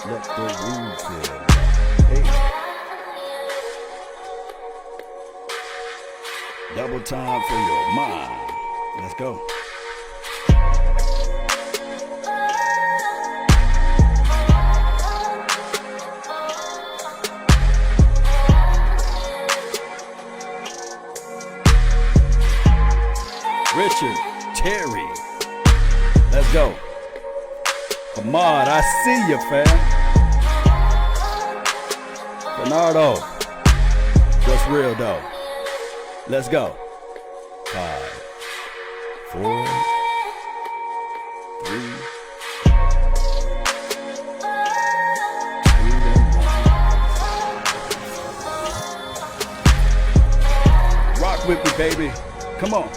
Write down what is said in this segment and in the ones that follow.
Let the rules here. Hey. Double time for your mind. Let's go. Richard, Terry. Let's go. Ahmad, I see you, fam. Bernardo. What's real, though? Let's go. 5, 4, 3, 2, 1. Rock with me, baby. Come on.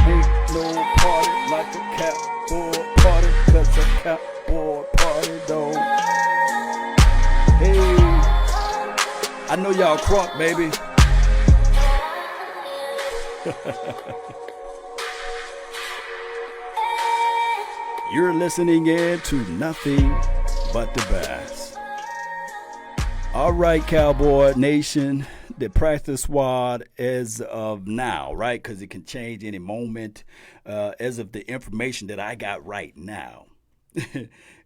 Ain't no party like a Cowboy party, 'cause a Cowboy party don't. Hey, I know y'all crunk, baby. You're listening in to nothing but the best. All right, Cowboy Nation, the practice squad as of now, right? Because it can change any moment. As of the information that I got right now,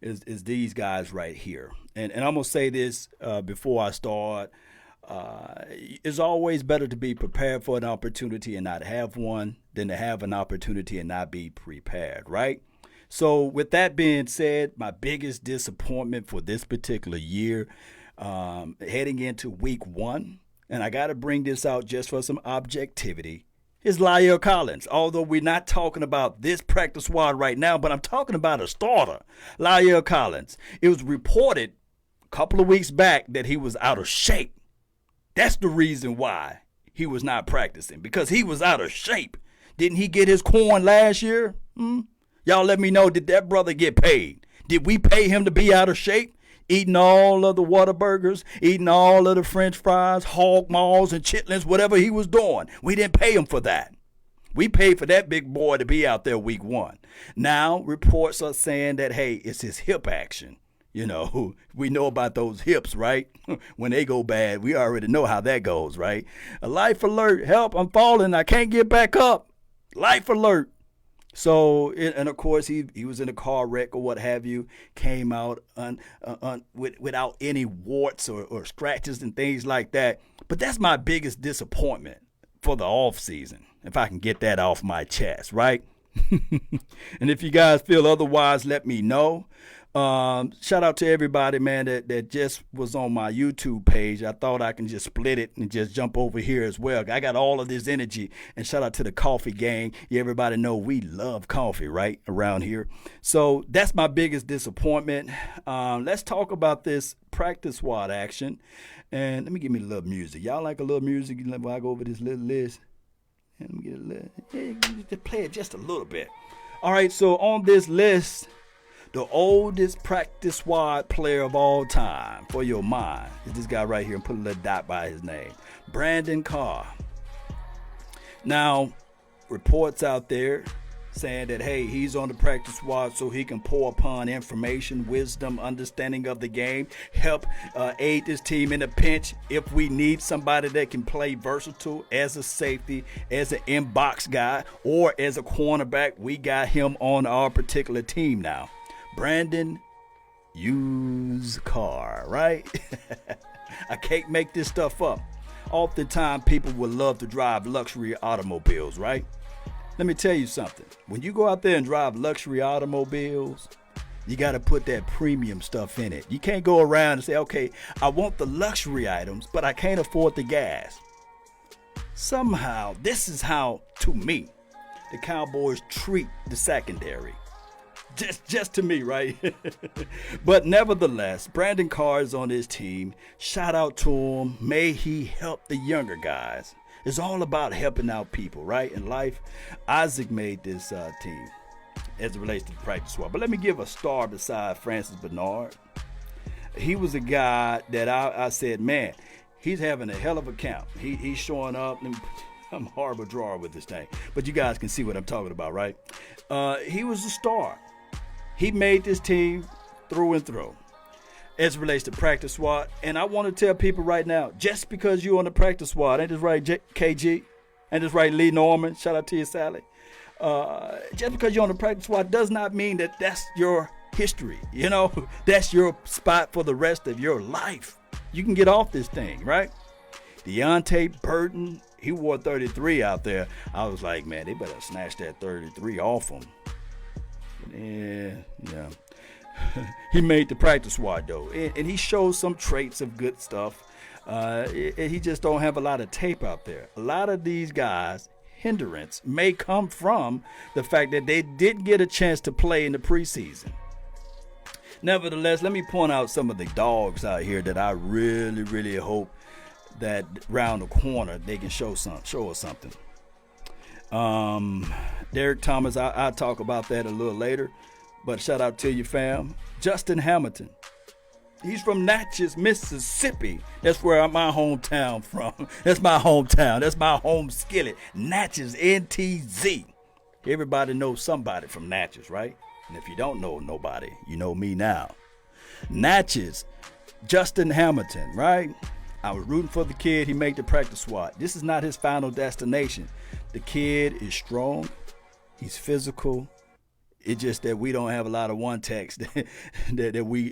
is these guys right here. And I'm going to say this before I start. It's always better to be prepared for an opportunity and not have one than to have an opportunity and not be prepared, right? So with that being said, my biggest disappointment for this particular year, heading into week 1, and I got to bring this out just for some objectivity, is Lyell Collins. Although we're not talking about this practice squad right now, but I'm talking about a starter, Lyell Collins. It was reported a couple of weeks back that he was out of shape. That's the reason why he was not practicing, because he was out of shape. Didn't he get his corn last year? Y'all let me know, did that brother get paid? Did we pay him to be out of shape? Eating all of the Whataburgers, eating all of the French fries, hog maws and chitlins, whatever he was doing. We didn't pay him for that. We paid for that big boy to be out there week 1. Now reports are saying that, hey, it's his hip action. You know, we know about those hips, right? When they go bad, we already know how that goes, right? A life alert, help, I'm falling, I can't get back up. Life alert. So, and of course, he was in a car wreck or what have you, came out without any warts or scratches and things like that. But that's my biggest disappointment for the off season, if I can get that off my chest, right? And if you guys feel otherwise, let me know. Shout out to everybody, man, that just was on my YouTube page. I thought I can just split it and just jump over here as well. I got all of this energy. And shout out to the coffee gang. Yeah, everybody know we love coffee, right, around here. So that's my biggest disappointment. Let's talk about this practice squad action. And let me give me a little music. Y'all like a little music while I go over this little list? Let me get a little, just play it just a little bit. All right, so on this list, the oldest practice squad player of all time, for your mind, is this guy right here, and put a little dot by his name, Brandon Carr. Now, reports out there saying that, hey, he's on the practice squad so he can pour upon information, wisdom, understanding of the game, help aid this team in a pinch if we need somebody that can play versatile as a safety, as an inbox guy, or as a cornerback. We got him on our particular team now. Brandon use Carr, right? I can't make this stuff up. Oftentimes, people would love to drive luxury automobiles, right? Let me tell you something. When you go out there and drive luxury automobiles, you got to put that premium stuff in it. You can't go around and say, okay, I want the luxury items, but I can't afford the gas. Somehow, this is how, to me, the Cowboys treat the secondary. Just to me, right? But nevertheless, Brandon Carr is on his team. Shout out to him. May he help the younger guys. It's all about helping out people, right? In life, Isaac made this team as it relates to the practice squad. But let me give a star beside Francis Bernard. He was a guy that I said, man, he's having a hell of a camp. He's showing up. I'm a horrible drawer with this thing. But you guys can see what I'm talking about, right? He was a star. He made this team through and through as it relates to practice squad. And I want to tell people right now, just because you're on the practice squad, ain't this right, KG? Ain't this right, Lee Norman? Shout out to you, Sally. Just because you're on the practice squad does not mean that that's your history. You know, that's your spot for the rest of your life. You can get off this thing, right? Deontay Burton, he wore 33 out there. I was like, man, they better snatch that 33 off him. Yeah. He made the practice squad, though. And he shows some traits of good stuff. He just don't have a lot of tape out there. A lot of these guys' hindrance may come from the fact that they didn't get a chance to play in the preseason. Nevertheless, let me point out some of the dogs out here that I really, really hope that round the corner they can show us something. Derek Thomas, I'll talk about that a little later, but shout out to you, fam. Justin Hamilton, he's from Natchez, Mississippi. That's where my hometown from. That's my hometown. That's my home skillet. Natchez, NTZ. Everybody knows somebody from Natchez, right? And if you don't know nobody, you know me now. Natchez, Justin Hamilton, right? I was rooting for the kid. He made the practice squad. This is not his final destination. The kid is strong. He's physical. It's just that we don't have a lot of one techs that we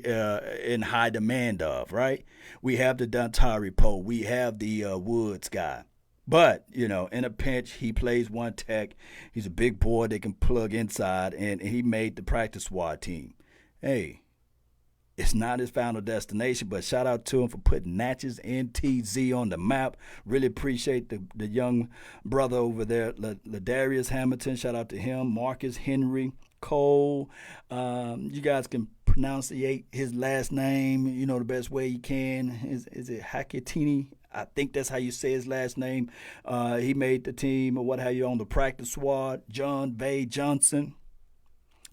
in high demand of, right? We have the Dontari Poe. We have the Woods guy. But, you know, in a pinch, he plays one tech. He's a big boy that can plug inside, and he made the practice squad team. Hey, it's not his final destination, but shout out to him for putting Natchez NTZ on the map. Really appreciate the young brother over there, Darius Hamilton. Shout out to him. Marcus Henry Cole. You guys can pronunciate his last name, you know, the best way you can. Is it Haketini? I think that's how you say his last name. He made the team or what have you on the practice squad. John Bay Johnson.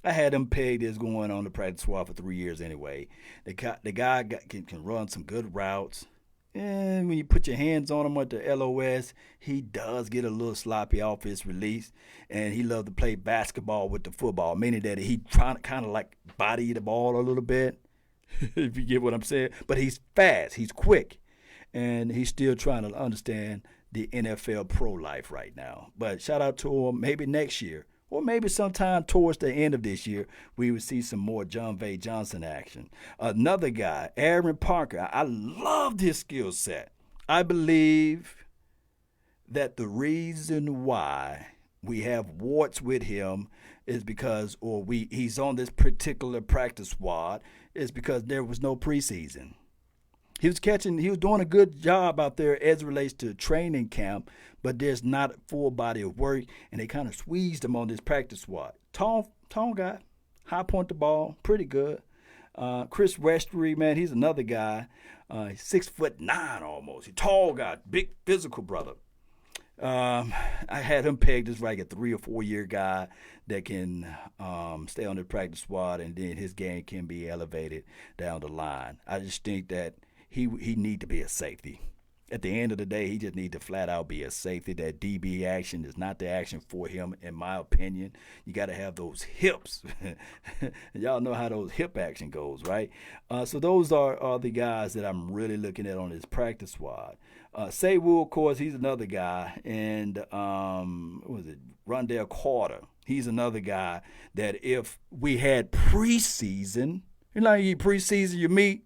I had him pegged as going on the practice squad for 3 years anyway. The guy can run some good routes. And when you put your hands on him at the LOS, he does get a little sloppy off his release. And he loves to play basketball with the football, meaning that he trying to kind of like body the ball a little bit, if you get what I'm saying. But he's fast. He's quick. And he's still trying to understand the NFL pro life right now. But shout out to him. Maybe next year, or maybe sometime towards the end of this year, we would see some more John Vay Johnson action. Another guy, Aaron Parker. I loved his skill set. I believe that the reason why we have warts with him is because, he's on this particular practice squad, is because there was no preseason. He was doing a good job out there as it relates to training camp, but there's not a full body of work, and they kind of squeezed him on this practice squad. Tall guy, high point the ball, pretty good. Chris Restory, man, he's another guy. He's 6'9" almost. He's a tall guy, big physical brother. I had him pegged as like a 3 or 4 year guy that can stay on the practice squad, and then his game can be elevated down the line. I just think that he need to be a safety. At the end of the day, he just need to flat out be a safety. That DB action is not the action for him, in my opinion. You got to have those hips. Y'all know how those hip action goes, right? So those are the guys that I'm really looking at on his practice squad. Saywood, of course, he's another guy. And Rondell Carter. He's another guy that if we had preseason, you know, you preseason your meat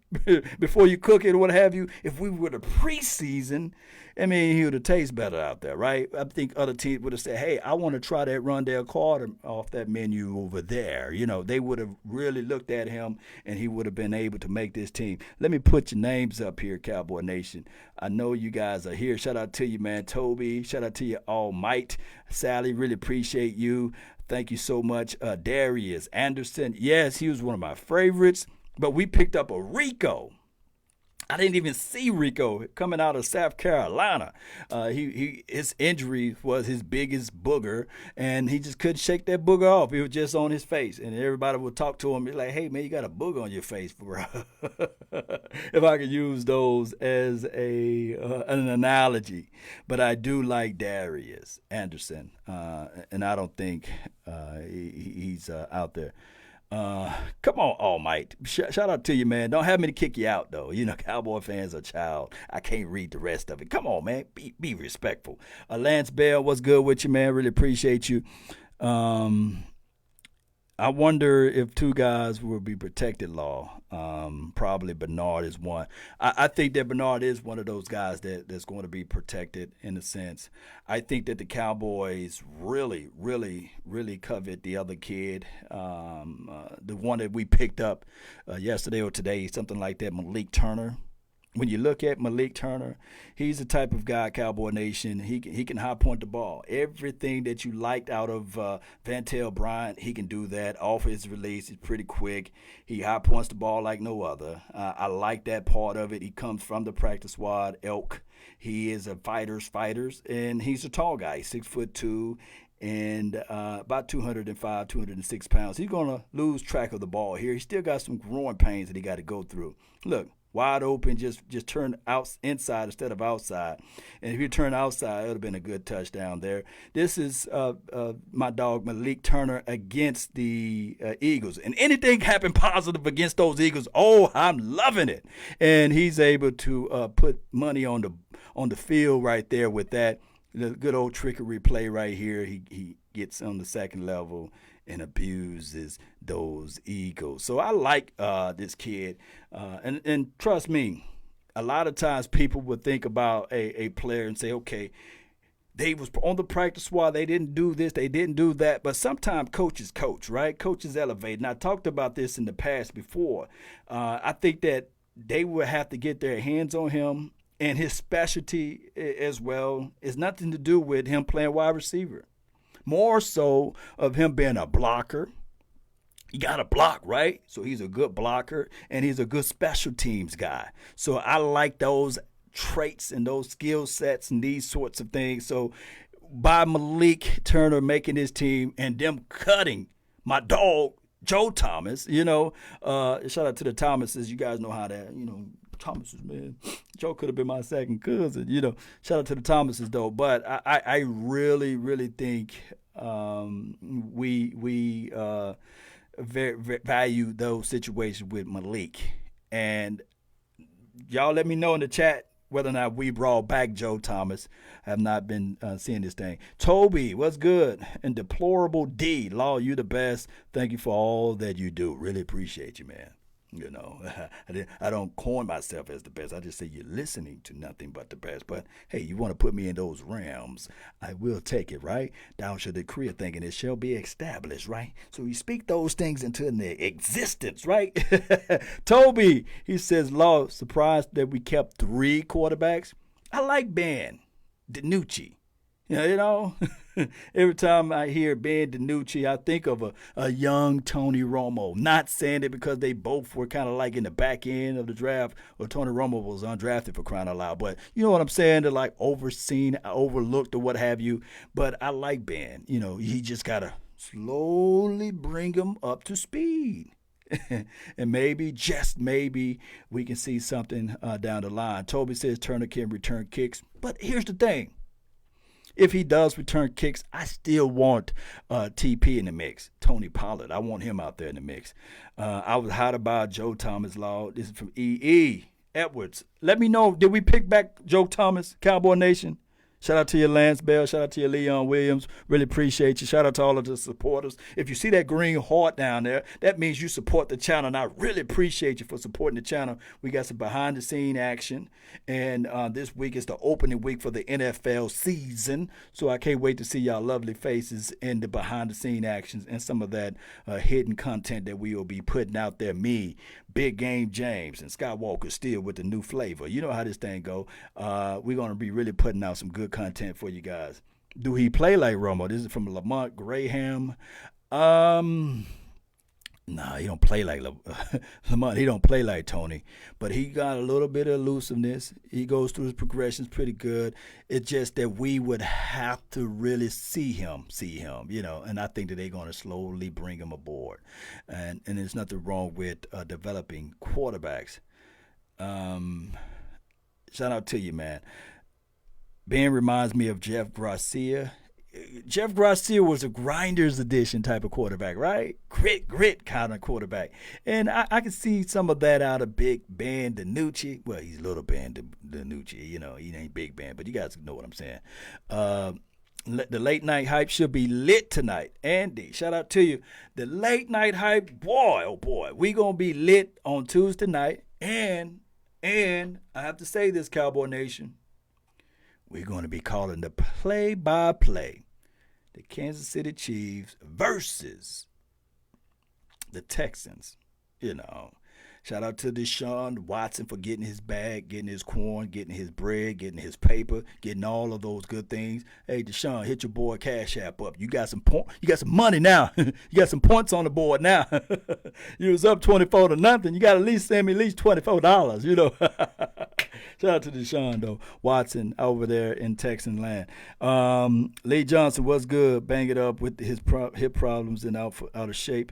before you cook it or what have you. If we were to preseason, I mean, he would have tasted better out there, right? I think other teams would have said, hey, I want to try that Rondell Carter off that menu over there. You know, they would have really looked at him, and he would have been able to make this team. Let me put your names up here, Cowboy Nation. I know you guys are here. Shout out to you, man. Toby, shout out to you, All Might. Sally, really appreciate you. Thank you so much. Darius Anderson. Yes, he was one of my favorites, but we picked up a Rico. I didn't even see Rico coming out of South Carolina. His injury was his biggest booger, and he just couldn't shake that booger off. It was just on his face, and everybody would talk to him. Be like, hey, man, you got a booger on your face, bro. If I could use those as an analogy. But I do like Darius Anderson, and I don't think he's out there. Come on, All Might. Shout out to you, man. Don't have me to kick you out, though. You know, Cowboy fans are child. I can't read the rest of it. Come on, man. Be respectful. Lance Bell, what's good with you, man? Really appreciate you. Um, I wonder if two guys will be protected law. Probably Bernard is one. I think that Bernard is one of those guys that's going to be protected in a sense. I think that the Cowboys really, really, really covet the other kid, the one that we picked up yesterday or today, something like that, Malik Turner. When you look at Malik Turner, he's the type of guy, Cowboy Nation. He can high point the ball. Everything that you liked out of Vantel Bryant, he can do that. Off his release, he's pretty quick. He high points the ball like no other. I like that part of it. He comes from the practice squad, Elk. He is a fighters, and he's a tall guy, 6'2", and about 205, 206 pounds. He's going to lose track of the ball here. He's still got some growing pains that he got to go through. Look, wide open, just turn out inside instead of outside. And if you turn outside, it would have been a good touchdown there. This is my dog Malik Turner against the Eagles. And anything happen positive against those Eagles, oh, I'm loving it. And he's able to put money on the field right there with that. The good old trickery play right here. He gets on the second level and abuses those Eagles. So I like this kid. And trust me, a lot of times people would think about a player and say, okay, they was on the practice squad, they didn't do this, they didn't do that. But sometimes coaches coach, right? Coaches elevate. And I talked about this in the past before. I think that they would have to get their hands on him. And his specialty as well is nothing to do with him playing wide receiver. More so of him being a blocker. He got to block, right? So he's a good blocker, and he's a good special teams guy. So I like those traits and those skill sets and these sorts of things. So by Malik Turner making his team and them cutting my dog, Joe Thomas, shout out to the Thomases. You guys know how that, Thomases, man. Joe could have been my second cousin, Shout out to the Thomases, though. But I really, really think we very value those situations with Malik. And y'all let me know in the chat whether or not we brought back Joe Thomas. I have not been seeing this thing. Toby, what's good? And Deplorable D, Law, you the best. Thank you for all that you do. Really appreciate you, man. I don't coin myself as the best. I just say you're listening to nothing but the best. But hey, you want to put me in those realms, I will take it, right? Thou shall decree a thing, and it shall be established, right? So you speak those things into existence, right? Toby, he says, Law, surprised that we kept 3 quarterbacks. I like Ben DiNucci. Every time I hear Ben DiNucci, I think of a young Tony Romo. Not saying it because they both were kind of like in the back end of the draft, or Tony Romo was undrafted for crying out loud. But you know what I'm saying? They're like overseen, overlooked, or what have you. But I like Ben. He just got to slowly bring him up to speed. And maybe, just maybe, we can see something down the line. Toby says Turner can return kicks. But here's the thing. If he does return kicks, I still want TP in the mix. Tony Pollard, I want him out there in the mix. I was hot about Joe Thomas, Law. This is from E.E. Edwards. Let me know, did we pick back Joe Thomas, Cowboy Nation? Shout out to your Lance Bell. Shout out to your Leon Williams. Really appreciate you. Shout out to all of the supporters. If you see that green heart down there, that means you support the channel, and I really appreciate you for supporting the channel. We got some behind-the-scene action, and this week is the opening week for the NFL season, so I can't wait to see y'all lovely faces in the behind-the-scene actions and some of that hidden content that we will be putting out there. Me, Big Game James, and Skywalker still with the new flavor. You know how this thing go. We're going to be really putting out some good content for you guys. Do he play like Romo? This is from Lamont Graham. Nah, he don't play like Lamont. He don't play like Tony, but he got a little bit of elusiveness. He goes through his progressions pretty good. It's just that we would have to really see him, and I think that they're going to slowly bring him aboard. And there's nothing wrong with developing quarterbacks. Shout out to you, man. Ben reminds me of Jeff Garcia. Jeff Garcia was a grinder's edition type of quarterback, right? Grit kind of quarterback. And I can see some of that out of Big Ben DiNucci. Well, he's Little Ben DiNucci. You know, he ain't Big Ben, but you guys know what I'm saying. The late night hype should be lit tonight. Andy, shout out to you. The late night hype, boy, oh boy, we going to be lit on Tuesday night. And I have to say this, Cowboy Nation, we're going to be calling the play-by-play. The Kansas City Chiefs versus the Texans. You know, shout out to Deshaun Watson for getting his bag, getting his corn, getting his bread, getting his paper, getting all of those good things. Hey, Deshaun, hit your boy Cash App up. You got some you got some money now. You got some points on the board now. You was up 24-0. You got to at least send me at least $24. You know. Shout out to Deshaun, though. Watson over there in Texan land. Lee Johnson was good. Bang it up with his hip problems and out of shape.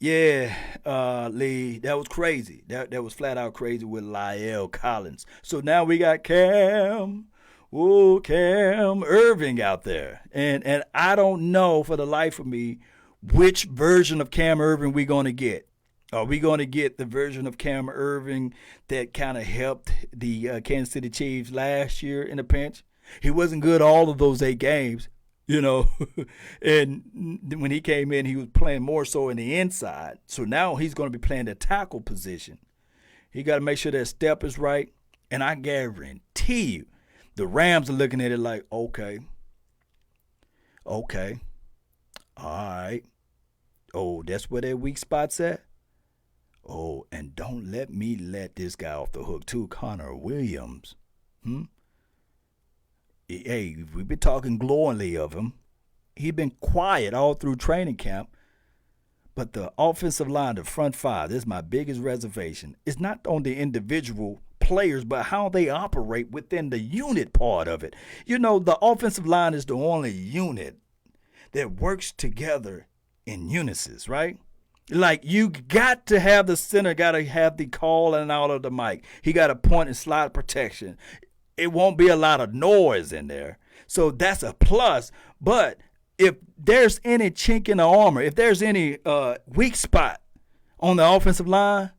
Yeah, Lee, that was crazy. That was flat out crazy with Lyell Collins. So now we got Cam Irving out there. And I don't know for the life of me which version of Cam Irving we're going to get. Are we going to get the version of Cam Irving that kind of helped the Kansas City Chiefs last year in the pinch? He wasn't good all of those 8 games, you know. And when he came in, he was playing more so in the inside. So now he's going to be playing the tackle position. He got to make sure that step is right. And I guarantee you, the Rams are looking at it like, okay, all right. Oh, that's where their weak spot's at? Oh, and don't let me let this guy off the hook too, Connor Williams. Hey, we've been talking glowingly of him. He's been quiet all through training camp. But the offensive line, the front five, this is my biggest reservation. It's not on the individual players, but how they operate within the unit part of it. You know, the offensive line is the only unit that works together in unison, right? Like, you got to have the center, got to have the call and out of the mic. He got a point and slide protection. It won't be a lot of noise in there. So that's a plus. But if there's any chink in the armor, if there's any weak spot on the offensive line,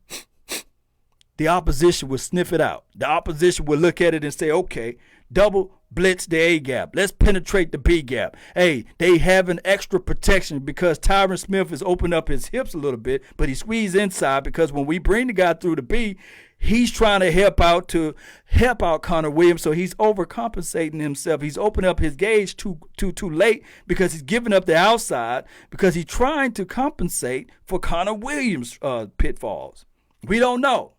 the opposition will sniff it out. The opposition will look at it and say, okay, double blitz the A gap. Let's penetrate the B gap. Hey, they have an extra protection because Tyron Smith has opened up his hips a little bit, but he squeezed inside because when we bring the guy through the B, he's trying to help out Connor Williams, so he's overcompensating himself. He's opening up his gauge too late because he's giving up the outside because he's trying to compensate for Connor Williams' pitfalls. We don't know,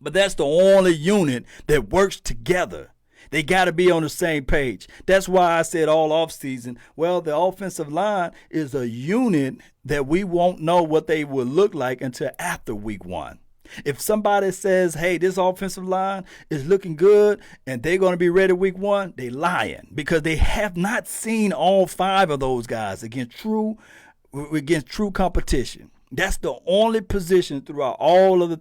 but that's the only unit that works together. They got to be on the same page. That's why I said all offseason, well, the offensive line is a unit that we won't know what they will look like until after week 1. If somebody says, hey, this offensive line is looking good and they're going to be ready week 1, they lying because they have not seen all 5 of those guys against true competition. That's the only position throughout all of the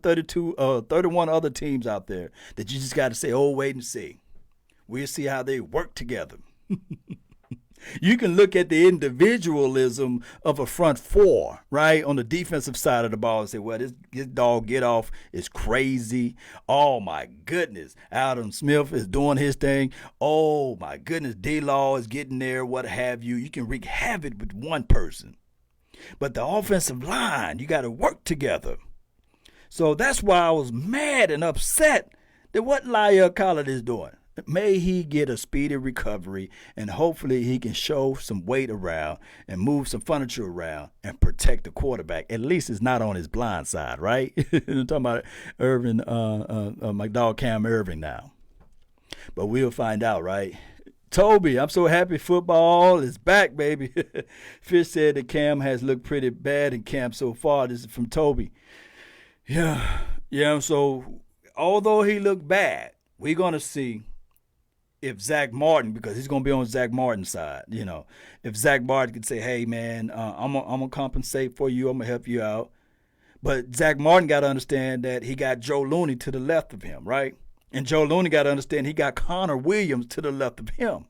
31 other teams out there that you just got to say, oh, wait and see. We'll see how they work together. You can look at the individualism of a front 4, right, on the defensive side of the ball and say, well, this dog get off is crazy. Oh, my goodness. Adam Smith is doing his thing. Oh, my goodness. D-Law is getting there, what have you. You can wreak havoc with one person. But the offensive line, you got to work together. So that's why I was mad and upset that what Lyell Collins is doing. May he get a speedy recovery, and hopefully he can show some weight around and move some furniture around and protect the quarterback. At least it's not on his blind side, right? I'm talking about Irving, my dog Cam Irving now. But we'll find out, right? Toby, I'm so happy football is back, baby. Fish said that Cam has looked pretty bad in camp so far. This is from Toby. Yeah. So although he looked bad, we're going to see if Zach Martin, because he's going to be on Zach Martin's side, you know, if Zach Martin can say, hey, man, I'm going to compensate for you. I'm going to help you out. But Zach Martin got to understand that he got Joe Looney to the left of him, right? And Joe Looney got to understand he got Connor Williams to the left of him.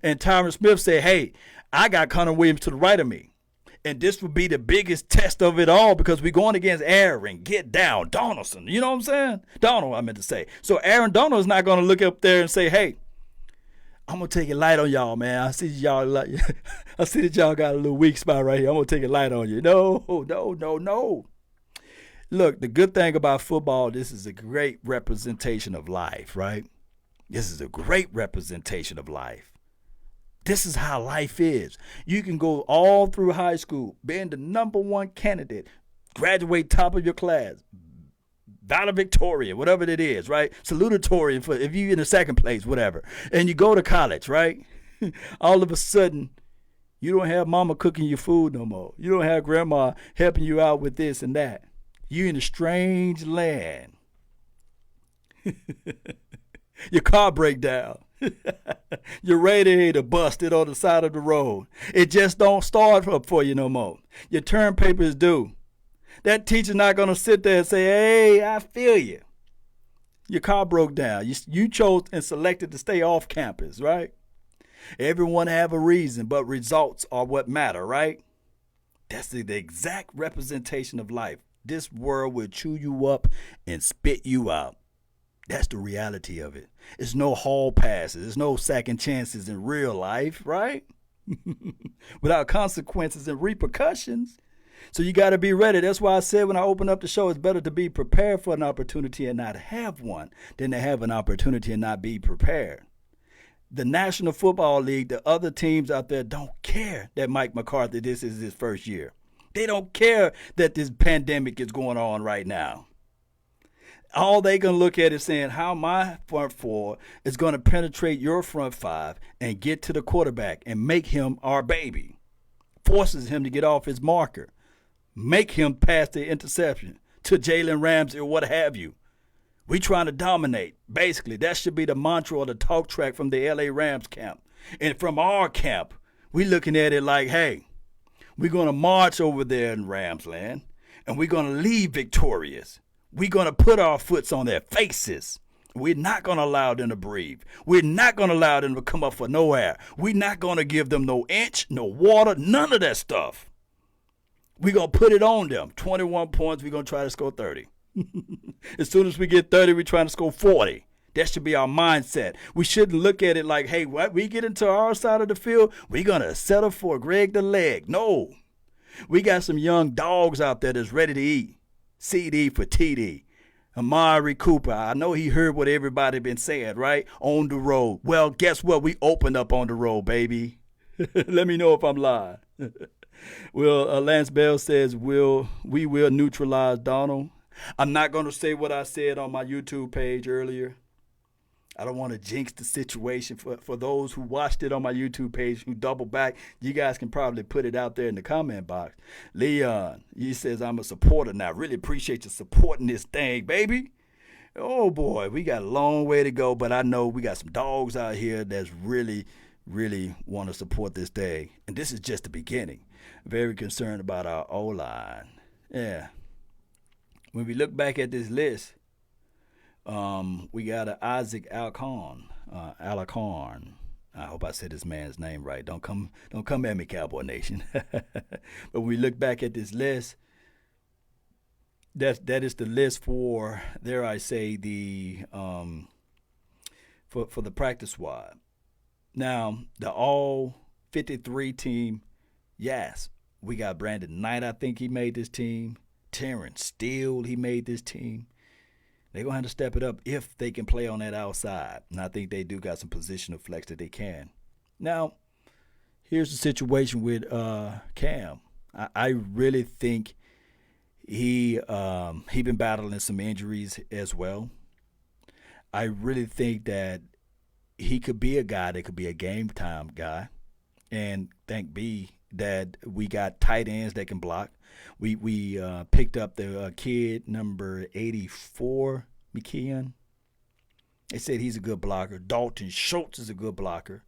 And Tyron Smith said, hey, I got Connor Williams to the right of me. And this would be the biggest test of it all because we're going against Aaron, Get Down, Donaldson. You know what I'm saying? Donald, I meant to say. So Aaron Donald is not going to look up there and say, hey, I'm going to take it light on y'all, man. I see that y'all got a little weak spot right here. I'm going to take it light on you. No. Look, the good thing about football, this is a great representation of life, right? This is a great representation of life. This is how life is. You can go all through high school, being the number one candidate, graduate top of your class, valedictorian, whatever it is, right? Salutatorian for if you're in the second place, whatever. And you go to college, right? All of a sudden, you don't have mama cooking your food no more. You don't have grandma helping you out with this and that. You're in a strange land. Your car break down. Your radiator busted on the side of the road. It just don't start up for you no more. Your term paper is due. That teacher's not going to sit there and say, hey, I feel you. Your car broke down. You chose and selected to stay off campus, right? Everyone have a reason, but results are what matter, right? That's the exact representation of life. This world will chew you up and spit you out. That's the reality of it. It's no hall passes. There's no second chances in real life, right? Without consequences and repercussions. So you got to be ready. That's why I said when I opened up the show, it's better to be prepared for an opportunity and not have one than to have an opportunity and not be prepared. The National Football League, the other teams out there don't care that Mike McCarthy, this is his first year. They don't care that this pandemic is going on right now. All they going to look at is saying how my front four is going to penetrate your front five and get to the quarterback and make him our baby. Forces him to get off his marker. Make him pass the interception to Jalen Ramsey or what have you. We trying to dominate. Basically, that should be the mantra or the talk track from the LA Rams camp. And from our camp, we looking at it like, hey, we're going to march over there in Rams land and we're going to leave victorious. We're going to put our foots on their faces. We're not going to allow them to breathe. We're not going to allow them to come up for no air. We're not going to give them no inch, no water, none of that stuff. We're going to put it on them. 21 points, we're going to try to score 30. As soon as we get 30, we're trying to score 40. That should be our mindset. We shouldn't look at it like, hey, what we get into our side of the field, we're going to settle for Greg the Leg. No. We got some young dogs out there that's ready to eat. CD for TD. Amari Cooper. I know he heard what everybody been saying, right? On the road. Well, guess what? We opened up on the road, baby. Let me know if I'm lying. Well, Lance Bell says we will neutralize Donald. I'm not going to say what I said on my YouTube page earlier. I don't want to jinx the situation. For those who watched it on my YouTube page, who double back, you guys can probably put it out there in the comment box. Leon, he says, I'm a supporter now. Really appreciate you supporting this thing, baby. Oh, boy, we got a long way to go, but I know we got some dogs out here that's really, really want to support this thing. And this is just the beginning. Very concerned about our O-line. Yeah. When we look back at this list, we got an Isaac Alcorn. I hope I said this man's name right. Don't come at me, Cowboy Nation. But when we look back at this list, that is the list for, dare I say, the for the practice squad. Now, the all 53 team, yes, we got Brandon Knight. I think he made this team. Terrence Steele, he made this team. They're going to have to step it up if they can play on that outside. And I think they do got some positional flex that they can. Now, here's the situation with Cam. I really think he been battling some injuries as well. I really think that he could be a guy that could be a game time guy. And thank B that we got tight ends that can block. We picked up the kid number 84, McKeon. They said he's a good blocker. Dalton Schultz is a good blocker.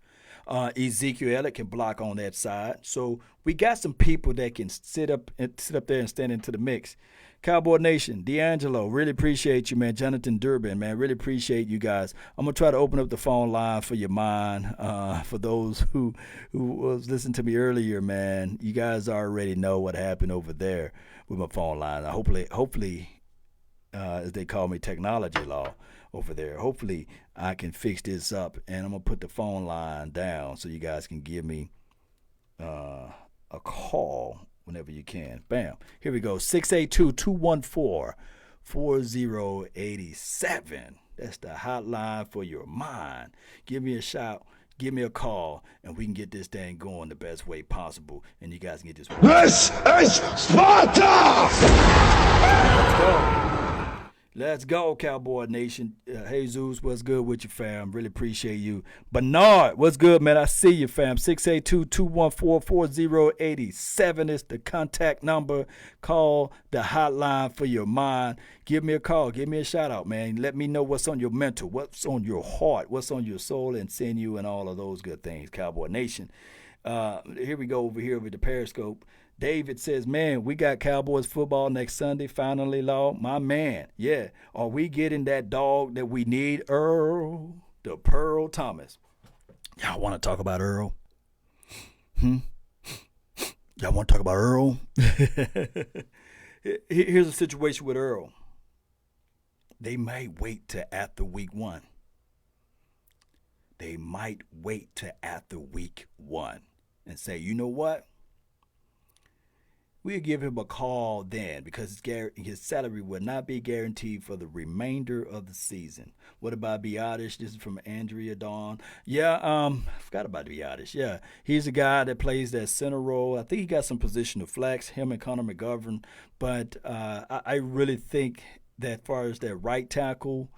Ezekiel Elliott can block on that side. So we got some people that can sit up there and stand into the mix. Cowboy Nation, D'Angelo, really appreciate you, man. Jonathan Durbin, man, really appreciate you guys. I'm going to try to open up the phone line for your mind. For those who was listening to me earlier, man, you guys already know what happened over there with my phone line. Hopefully, as they call me, technology law over there. Hopefully, I can fix this up, and I'm going to put the phone line down so you guys can give me a call whenever you can. Bam. Here we go. 682-214-4087. That's the hotline for your mind. Give me a shout. Give me a call, and we can get this thing going the best way possible, and you guys can get this. This is Sparta! Let's go. Let's go, Cowboy Nation. Jesus, what's good with you, fam? Really appreciate you. Bernard, what's good, man? I see you, fam. 682-214-4087 is the contact number. Call the hotline for your mind. Give me a call. Give me a shout out, man. Let me know what's on your mental, what's on your heart, what's on your soul and sinew and all of those good things, Cowboy Nation. Here we go over here with the Periscope. David says, man, we got Cowboys football next Sunday, finally, Law. My man, yeah. Are we getting that dog that we need, Earl? The Pearl Thomas. Y'all want to talk about Earl? Y'all want to talk about Earl? Here's the situation with Earl. They might wait till after week 1. They might wait till after week 1 and say, you know what? We'll give him a call then because his salary will not be guaranteed for the remainder of the season. What about Biotish? This is from Andrea Dawn. Yeah, I forgot about Biotish. Yeah, he's a guy that plays that center role. I think he got some positional flex, him and Connor McGovern. But I really think that as far as that right tackle,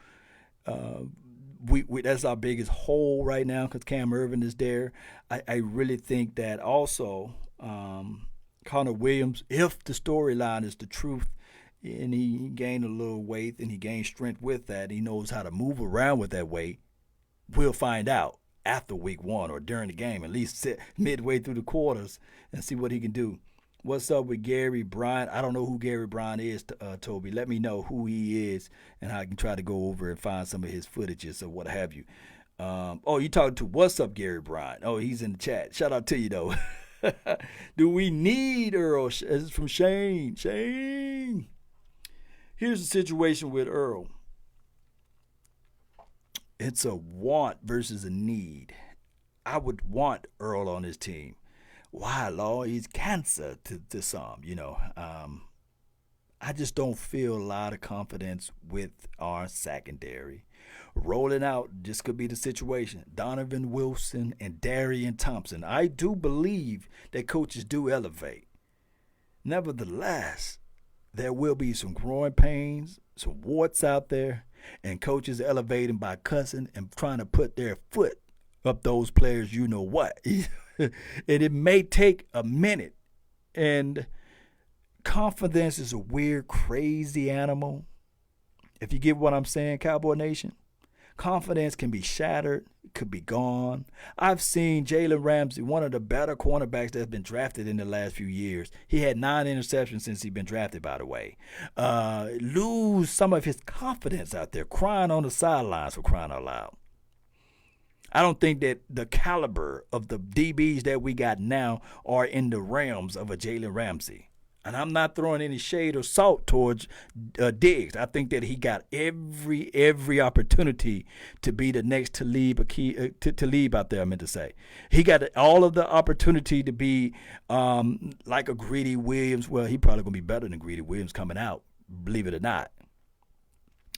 we that's our biggest hole right now because Cam Irvin is there. I really think that also Connor Williams, if the storyline is the truth and he gained a little weight and he gained strength with that, he knows how to move around with that weight, we'll find out after week 1 or during the game, at least sit midway through the quarters and see what he can do. What's up with Gary Bryant? I don't know who Gary Bryant is, Toby. Let me know who he is, and I can try to go over and find some of his footages or what have you. You talking to What's Up Gary Bryant? Oh, he's in the chat. Shout out to you, though. Do we need Earl? This is from Shane. Shane. Here's the situation with Earl. It's a want versus a need. I would want Earl on his team. Why, Law? He's cancer to some, you know. I just don't feel a lot of confidence with our secondary. Rolling out, this could be the situation. Donovan Wilson and Darian Thompson. I do believe that coaches do elevate. Nevertheless, there will be some growing pains, some warts out there, and coaches elevating by cussing and trying to put their foot up those players, you know what. And it may take a minute. And confidence is a weird, crazy animal. If you get what I'm saying, Cowboy Nation. Confidence can be shattered, could be gone. I've seen Jalen Ramsey, one of the better cornerbacks that's been drafted in the last few years. He had 9 interceptions since he's been drafted, by the way. Lose some of his confidence out there, crying on the sidelines for crying out loud. I don't think that the caliber of the DBs that we got now are in the realms of a Jalen Ramsey. And I'm not throwing any shade or salt towards Diggs. I think that he got every opportunity to be the next Talib out there, I meant to say. He got all of the opportunity to be like a Greedy Williams. Well, he probably going to be better than Greedy Williams coming out, believe it or not.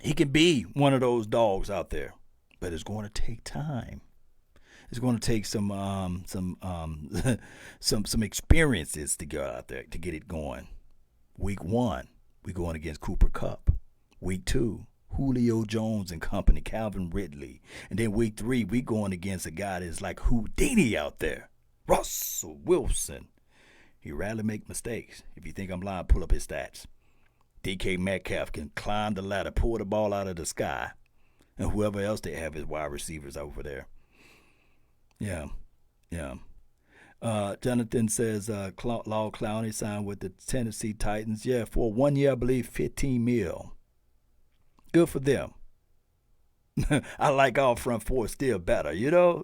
He can be one of those dogs out there, but it's going to take time. It's going to take some experiences to go out there to get it going. Week 1, we're going against Cooper Kupp. Week 2, Julio Jones and company, Calvin Ridley. And then week 3, we going against a guy that's like Houdini out there, Russell Wilson. He rarely make mistakes. If you think I'm lying, pull up his stats. DK Metcalf can climb the ladder, pull the ball out of the sky, and whoever else they have as wide receivers over there. Yeah. Jonathan says Lyell Collins signed with the Tennessee Titans. Yeah, for 1 year, I believe, 15 mil. Good for them. I like our front four still better, you know?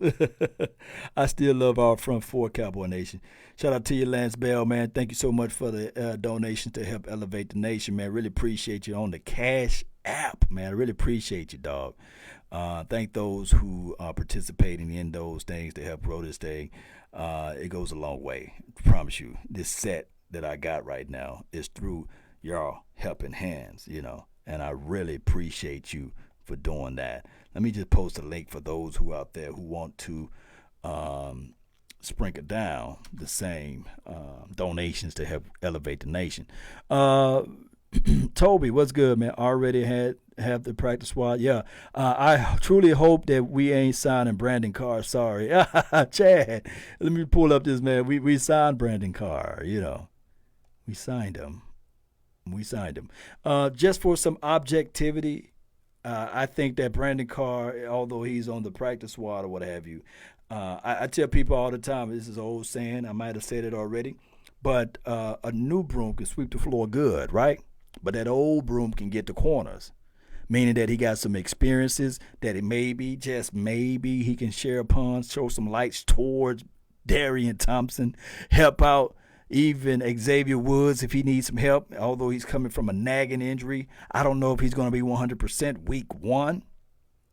I still love our front four, Cowboy Nation. Shout out to you, Lance Bell, man. Thank you so much for the donation to help elevate the nation, man. Really appreciate you on the Cash App, man. I really appreciate you, dog. Thank those who are participating in those things to help grow this thing. It goes a long way. I promise you. This set that I got right now is through your helping hands, you know, and I really appreciate you for doing that. Let me just post a link for those who out there who want to sprinkle down the same donations to help elevate the nation. Toby, what's good, man? Already have the practice squad. Yeah, I truly hope that we ain't signing Brandon Carr. Sorry, Chad. Let me pull up this, man. We signed Brandon Carr. You know, we signed him. Just for some objectivity. I think that Brandon Carr, although he's on the practice squad or what have you, I tell people all the time, this is an old saying, I might have said it already, but a new broom can sweep the floor good, right? But that old broom can get the corners, meaning that he got some experiences that it maybe, just maybe, he can share upon, show some lights towards Darian Thompson, help out even Xavier Woods if he needs some help, although he's coming from a nagging injury. I don't know if he's going to be 100% week one.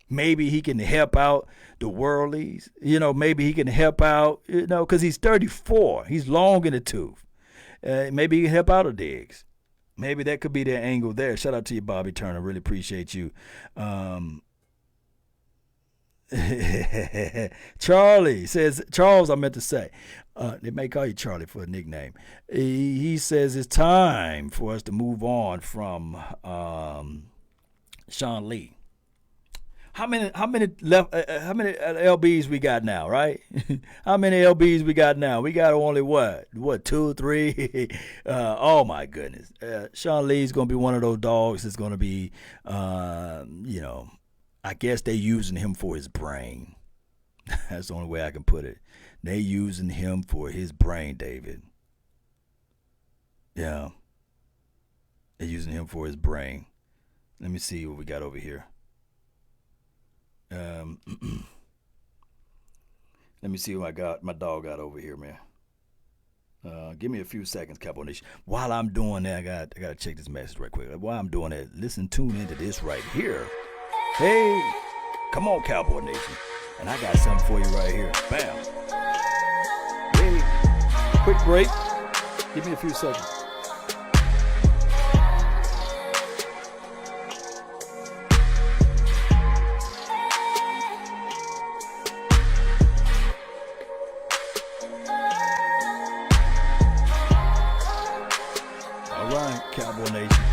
Maybe he can help out the Worldies. You know, maybe he can help out, you know, because he's 34. He's long in the tooth. Maybe he can help out a Diggs. Maybe that could be the angle there. Shout out to you, Bobby Turner. Really appreciate you. Charlie says, Charles, I meant to say, they may call you Charlie for a nickname. He says it's time for us to move on from Sean Lee. How many left? How many LBs we got now? Right? How many LBs we got now? We got only what 2, 3? Oh my goodness! Sean Lee's gonna be one of those dogs that's gonna be, you know, I guess they using him for his brain. That's the only way I can put it. They using him for his brain, David. Yeah. They're using him for his brain. Let me see what we got over here. Let me see what my dog got over here, man. Give me a few seconds, Cowboy Nation. While I'm doing that, I gotta check this message right quick. While I'm doing that, tune into this right here. Hey, come on, Cowboy Nation. And I got something for you right here. Bam. Hey, quick break. Give me a few seconds. All right, Cowboy Nation.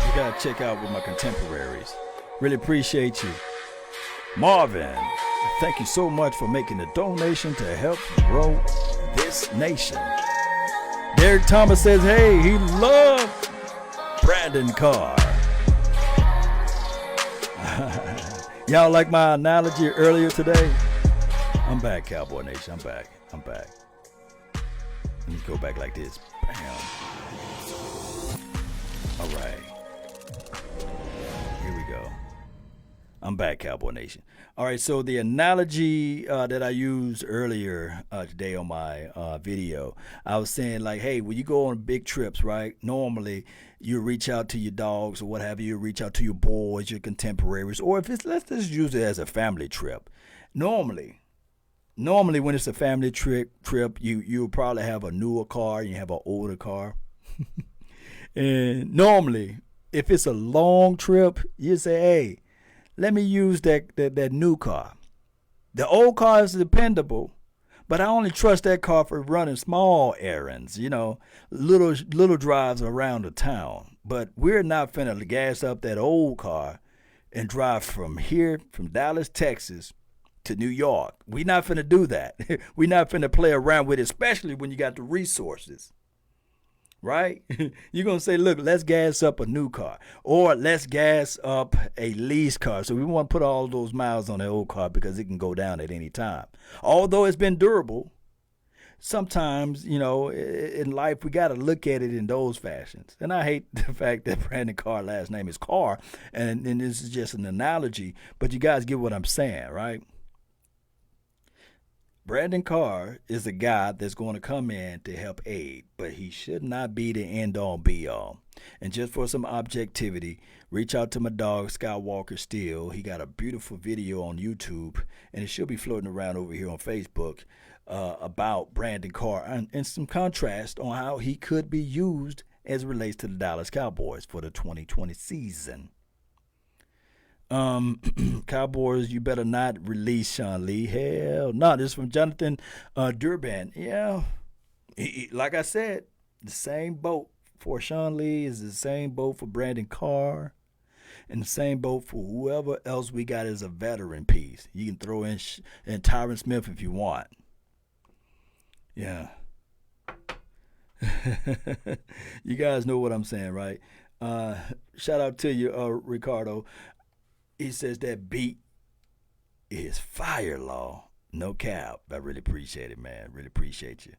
You got to check out with my contemporaries. Really appreciate you. Marvin, thank you so much for making a donation to help grow this nation. Derek Thomas says, hey, he loved Brandon Carr. Y'all like my analogy earlier today? I'm back, Cowboy Nation. I'm back. Let me go back like this. Bam. All right. Here we go. I'm back, Cowboy Nation. All right, so the analogy that I used earlier today on my video, I was saying like, hey, when you go on big trips, right, normally you reach out to your dogs or what have you, reach out to your boys, your contemporaries, or if it's, let's just use it as a family trip. Normally when it's a family trip, you'll probably have a newer car and you have an older car. And normally, if it's a long trip, you say, hey, let me use that new car. The old car is dependable, but I only trust that car for running small errands, you know, little drives around the town. But we're not finna gas up that old car and drive from Dallas, Texas to New York. We're not finna do that. We're not finna play around with it, especially when you got the resources. Right? You're going to say, look, let's gas up a new car or let's gas up a lease car. So we want to put all those miles on the old car because it can go down at any time. Although it's been durable, sometimes, in life, we got to look at it in those fashions. And I hate the fact that Brandon Carr's last name is Carr, and this is just an analogy, but you guys get what I'm saying, right? Brandon Carr is a guy that's going to come in to help aid, but he should not be the end-all, be-all. And just for some objectivity, reach out to my dog, Skywalker Steel. He got a beautiful video on YouTube, and it should be floating around over here on Facebook about Brandon Carr and some contrast on how he could be used as it relates to the Dallas Cowboys for the 2020 season. Cowboys, you better not release Sean Lee. Hell no. This is from Jonathan Durban. Yeah, like I said, the same boat for Sean Lee is the same boat for Brandon Carr, and the same boat for whoever else we got as a veteran piece. You can throw in Tyron Smith if you want. Yeah. You guys know what I'm saying, right? Shout out to you, Ricardo. He says that beat is fire, Law. No cap. I really appreciate it, man. Really appreciate you.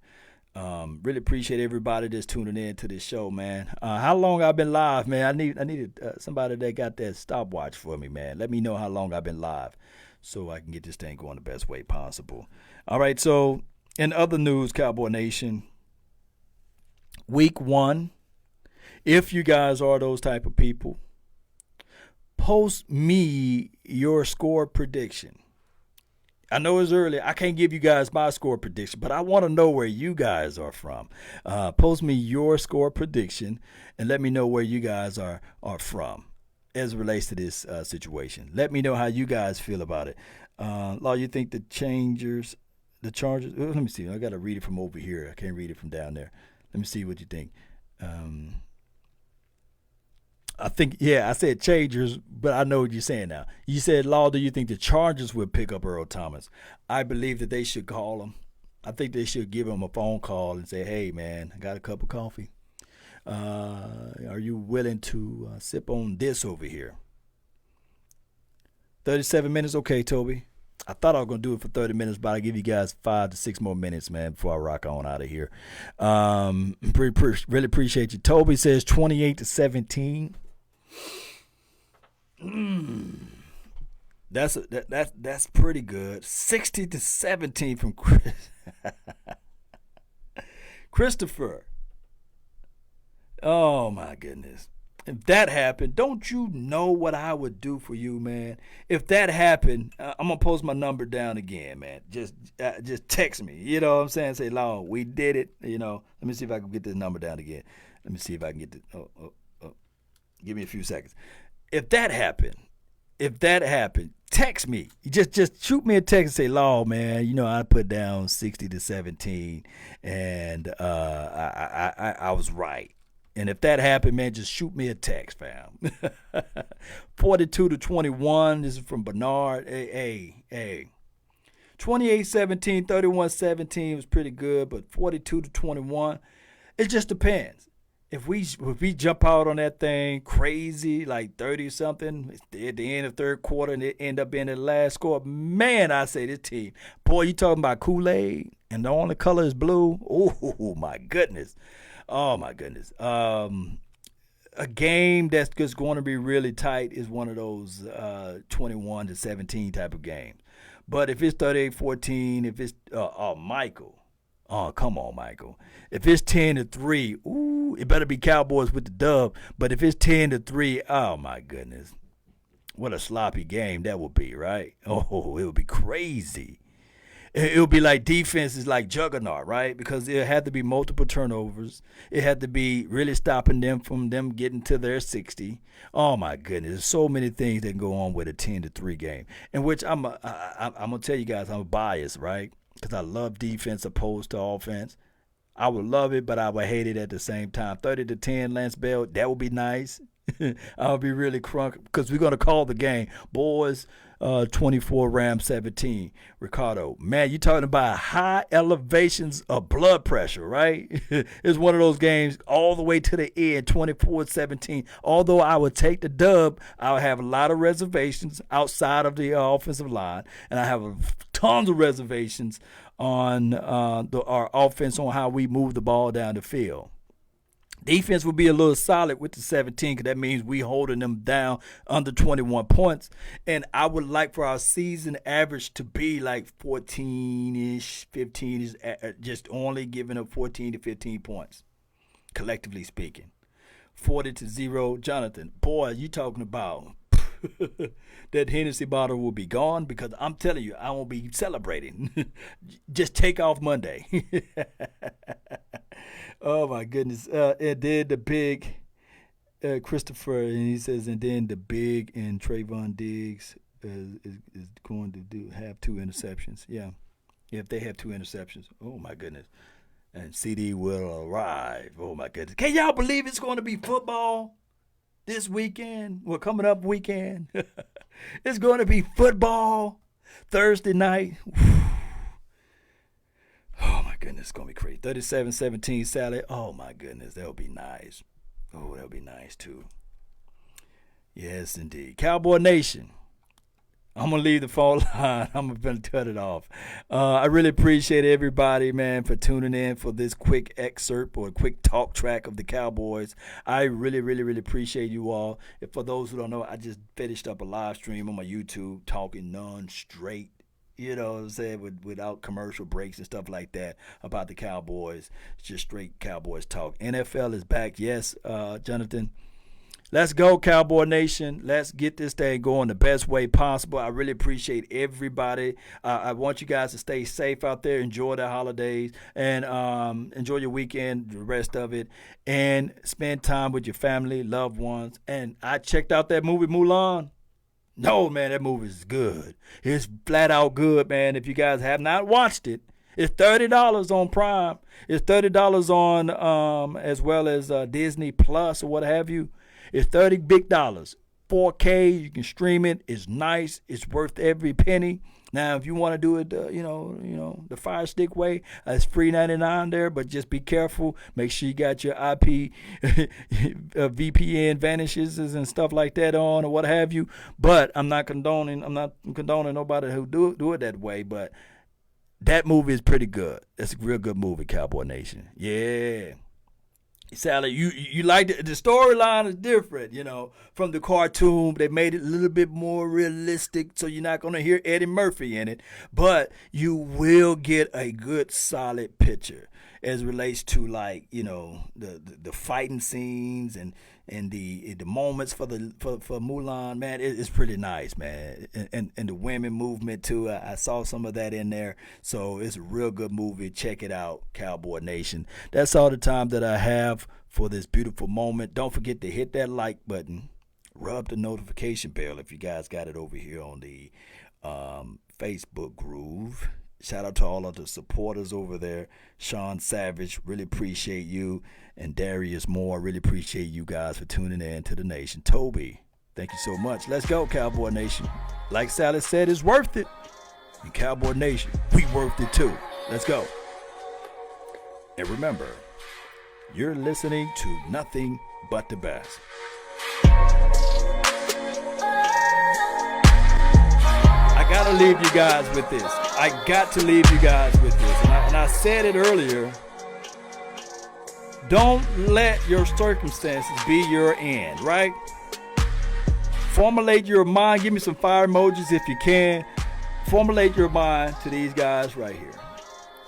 Really appreciate everybody that's tuning in to this show, man. How long I've been live, man? I needed somebody that got that stopwatch for me, man. Let me know how long I've been live so I can get this thing going the best way possible. All right, so in other news, Cowboy Nation, week 1, if you guys are those type of people, post me your score prediction. I know it's early. I can't give you guys my score prediction, but I want to know where you guys are from. Post me your score prediction and let me know where you guys are from as it relates to this situation. Let me know how you guys feel about it. Law, you think the Chargers, let me see. I got to read it from over here. I can't read it from down there. Let me see what you think. I think, I said Changers, but I know what you're saying now. You said, Law, do you think the Chargers would pick up Earl Thomas? I believe that they should call him. I think they should give him a phone call and say, hey, man, I got a cup of coffee. Are you willing to sip on this over here? 37 minutes? Okay, Toby. I thought I was going to do it for 30 minutes, but I'll give you guys 5 to 6 more minutes, man, before I rock on out of here. Really appreciate you. Toby says 28-17. That's pretty good. 60-17 from Christopher. Oh my goodness. If that happened, don't you know what I would do for you, man? If that happened, I'm gonna post my number down again, man. Just text me. You know what I'm saying? Say, Long, we did it. Let me see if I can get this number down again. Let me see if I can get this. Give me a few seconds. If that happened, text me. Just shoot me a text and say, Law, man, I put down 60-17, and I was right. And if that happened, man, just shoot me a text, fam. 42-21. This is from Bernard. Hey. 28-17, 31-17 was pretty good, but 42-21, it just depends. If we jump out on that thing crazy, like 30-something, at the end of third quarter, and it end up being the last score, man, I say this team. Boy, you talking about Kool-Aid, and the only color is blue? Oh, my goodness. Oh, my goodness. A game that's just going to be really tight is one of those 21-17 type of games. But if it's 38-14, if it's Michael. Oh, come on, Michael. If it's 10-3, ooh, it better be Cowboys with the dub. But if it's 10-3, oh, my goodness. What a sloppy game that would be, right? Oh, it would be crazy. It would be like defense is like juggernaut, right? Because it had to be multiple turnovers. It had to be really stopping them from them getting to their 60. Oh, my goodness. There's so many things that can go on with a 10-3 game. In which I'm going to tell you guys I'm biased, right? Because I love defense opposed to offense. I would love it, but I would hate it at the same time. 30-10, Lance Bell, that would be nice. I would be really crunk because we're going to call the game. Boys, 24, Rams 17. Ricardo, man, you're talking about high elevations of blood pressure, right? It's one of those games all the way to the end, 24-17. Although I would take the dub, I would have a lot of reservations outside of the offensive line, and I have tons of reservations on our offense, on how we move the ball down the field. Defense will be a little solid with the 17 because that means we holding them down under 21 points. And I would like for our season average to be like 14-ish, 15-ish, just only giving up 14 to 15 points, collectively speaking. 40-0. Jonathan, boy, you talking about that Hennessy bottle will be gone because I'm telling you, I won't be celebrating. Just take off Monday. Oh, my goodness. And then the big Christopher, and he says, and then the big and Trayvon Diggs is going to have 2 interceptions. Yeah, if they have 2 interceptions. Oh, my goodness. And CD will arrive. Oh, my goodness. Can y'all believe it's going to be football this weekend? Well, coming up weekend. It's going to be football Thursday night. Oh, my goodness, it's going to be crazy. 37-17 Sally. Oh, my goodness, that'll be nice. Oh, that'll be nice, too. Yes, indeed. Cowboy Nation, I'm going to leave the phone line. I'm going to cut it off. I really appreciate everybody, man, for tuning in for this quick excerpt or a quick talk track of the Cowboys. I really, really, really appreciate you all. And for those who don't know, I just finished up a live stream on my YouTube talking non-straight, you know what I'm saying, without commercial breaks and stuff like that about the Cowboys. It's just straight Cowboys talk. NFL is back. Yes, Jonathan. Let's go, Cowboy Nation. Let's get this thing going the best way possible. I really appreciate everybody. I want you guys to stay safe out there. Enjoy the holidays and enjoy your weekend, the rest of it, and spend time with your family, loved ones. And I checked out that movie, Mulan. No, man, that movie is good. It's flat out good, man. If you guys have not watched it, it's $30 on Prime. It's $30 on as well as Disney Plus or what have you. It's $30 big dollars. 4K, you can stream it. It's nice. It's worth every penny. Now, if you want to do it, the Fire Stick way, it's free $99 there, but just be careful. Make sure you got your IP VPN vanishes and stuff like that on or what have you. But I'm not condoning nobody who do it that way. But that movie is pretty good. It's a real good movie, Cowboy Nation. Yeah. Sally, you like the storyline is different, from the cartoon. They made it a little bit more realistic, so you're not going to hear Eddie Murphy in it, but you will get a good, solid picture as it relates to the fighting scenes and the moments for Mulan. Man, it's pretty nice, man, and the women movement too. I saw some of that in there, so it's a real good movie. Check it out, Cowboy Nation. That's all the time that I have for this beautiful moment. Don't forget to hit that like button, rub the notification bell if you guys got it over here on the Facebook groove. Shout out to all of the supporters over there. Sean Savage, really appreciate you. And Darius Moore, really appreciate you guys for tuning in to the nation. Toby, thank you so much. Let's go, Cowboy Nation. Like Sally said, it's worth it. And Cowboy Nation, we worth it too. Let's go. And remember, you're listening to nothing but the best. I gotta leave you guys with this. And I said it earlier. Don't let your circumstances be your end, right? Formulate your mind. Give me some fire emojis if you can. Formulate your mind to these guys right here.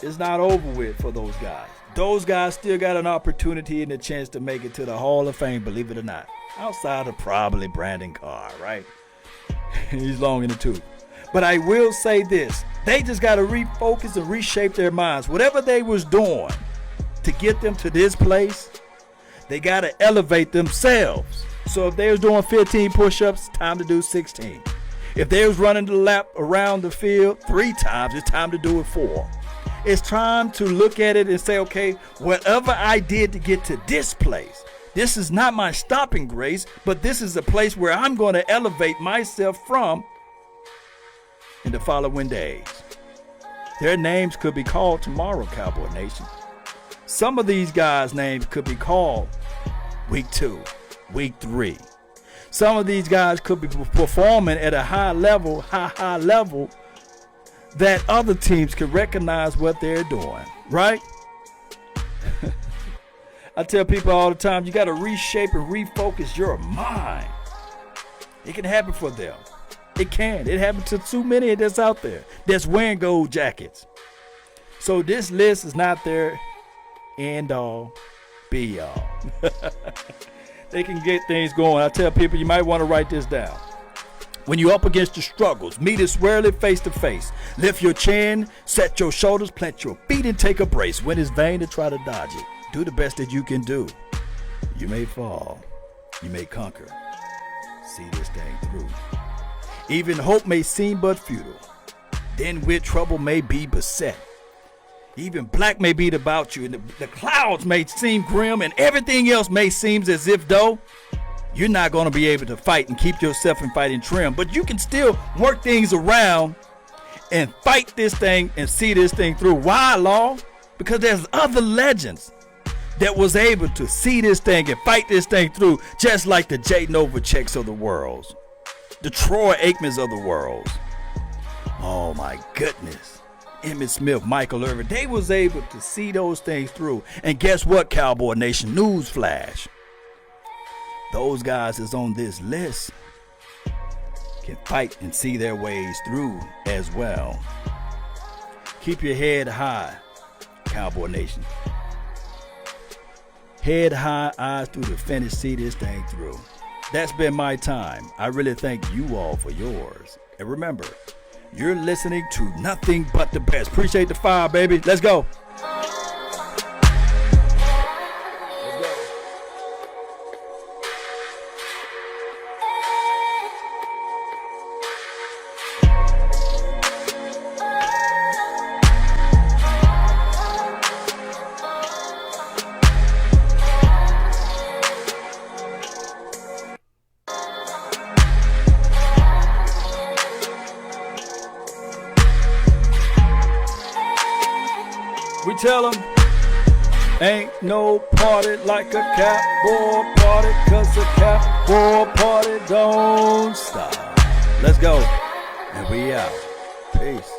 It's not over with for those guys. Those guys still got an opportunity and a chance to make it to the Hall of Fame, believe it or not. Outside of probably Brandon Carr, right? He's long in the tooth. But I will say this. They just got to refocus and reshape their minds. Whatever they was doing to get them to this place, they got to elevate themselves. So if they was doing 15 push-ups, it's time to do 16. If they was running the lap around the field 3 times, it's time to do it 4. It's time to look at it and say, okay, whatever I did to get to this place, this is not my stopping grace, but this is a place where I'm going to elevate myself from in the following days. Their names could be called tomorrow, Cowboy Nation. Some of these guys' names could be called week 2, week 3. Some of these guys could be performing at a high level that other teams can recognize what they're doing, right? I tell people all the time, you got to reshape and refocus your mind. It can happen for them. It can. It happened to too many that's out there that's wearing gold jackets. So this list is not their end all, be all. They can get things going. I tell people you might want to write this down. When you're up against your struggles, meet it squarely face to face. Lift your chin, set your shoulders, plant your feet, and take a brace. When it's vain to try to dodge it, do the best that you can do. You may fall, you may conquer. See this thing through. Even hope may seem but futile. Then with trouble may be beset. Even black may be about you, and the clouds may seem grim, and everything else may seem as if though you're not going to be able to fight and keep yourself in fighting trim. But you can still work things around and fight this thing and see this thing through. Why, Law? Because there's other legends that was able to see this thing and fight this thing through, just like the J. Novaceks of the world, the Troy Aikmans of the world. Oh my goodness. Emmitt Smith, Michael Irvin, they was able to see those things through. And guess what, Cowboy Nation? Newsflash. Those guys is on this list can fight and see their ways through as well. Keep your head high, Cowboy Nation. Head high, eyes through the finish, see this thing through. That's been my time. I really thank you all for yours. And remember, you're listening to nothing but the best. Appreciate the fire, baby. Let's go. We tell them, ain't no party like a Cowboy party, 'cause a Cowboy party don't stop. Let's go. And we out. Peace.